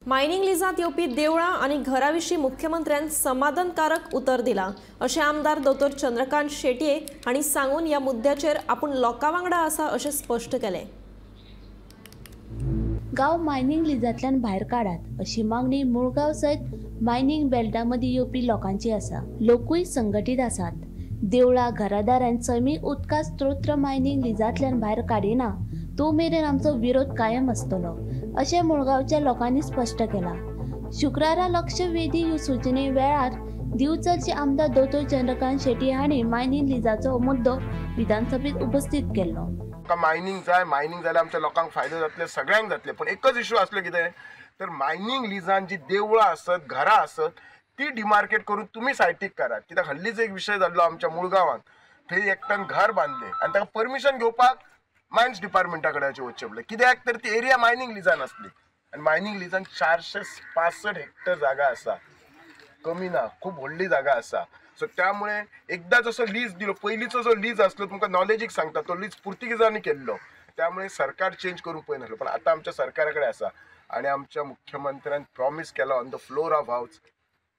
Mining लिजात येवपी देवळां आनी घराविशीं मुख्यमंत्र्यान समाधानकारक उतर दिला अशें आमदार दोतोर चंद्रकांत शेटये हांणी सांगून ह्या मुद्द्याचेर आपूण लोकां वांगडा आसा अशें स्पश्ट केलें। गांव मायनिंग लिजांतल्यान भायर काडात अशी मागणी मुळगांव सयत मायनिंग बेल्टा मदीं येवपी लोकांची आसा। लोकूय संघटीत आसात। देवळां घरादारांत सैमीक उदका स्त्रोत्र मायनिंग लिजांतल्यान भायर काडिना तो मेरेन आमचो विरोध कायम आसतलो अशें मुळगांवच्या लोकांनी स्पश्ट केलां। शुक्रारा लक्ष वेधी ह्यो सुचने वेळार दिवचलचे आमदार दोतोर चंद्रकांत शेटये हांणी मायनिंग लिजाचो मुद्दो विधानसभेत उपस्थित केल्लो। मायनिंग जाल्यार आमच्या लोकांक फायदो जातले, सगळ्यांक जातले, पण एकच इश्यू आसलो कितें तर मायनिंग लिजान जी देवळां आसत घरां आसत ती डिमार्केट करून तुम्ही सायटीक करात। कित्याक हल्लीच एक विशय जाल्लो आमच्या मुळगांवांत, थंय एकट्यान घर बांदलें आनी ताका परमिशन घेवपाक मायन्स डिपार्टमेंटा कडेन वचचें पडलें, कित्याक तर ती एरिया मायनिंग लिजान आसली आनी मायनिंग लिजान 465 हेक्टर जागा आसा, कमी ना, खूब व्हडली जागा आसा। सो त्यामुळे एकदा जसो लीज दिलो, पयलींचो जो लीज आसलो तुमकां नॉलेजीक सांगता तो लीज पुर्तुगेजांनी केल्लो, त्यामुळे सरकार चेंज करूंक पळयनासलो, पण आतां आमच्या सरकारा कडेन आसा आनी आमच्या मुख्यमंत्र्यान प्रॉमिस केलो on the floor of house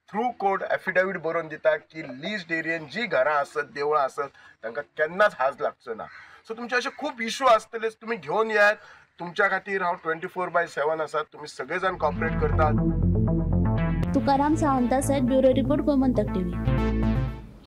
through court affidavit बरोवन दिता की लीज एरियेन जी घरां आसत देवळां आसत तांकां केन्नाच हाज लागचो ना। सो तुमचे असे खूप इश्यू आसतले, तुम्ही घेवन येयात, तुमच्या खातीर हांव 24/7 आसा, तुम्ही सगळे जाण कॉपरेट करतात। तुकाराम सावंता सयत ब्युरो रिपोर्ट गोमंतक टीव्ही।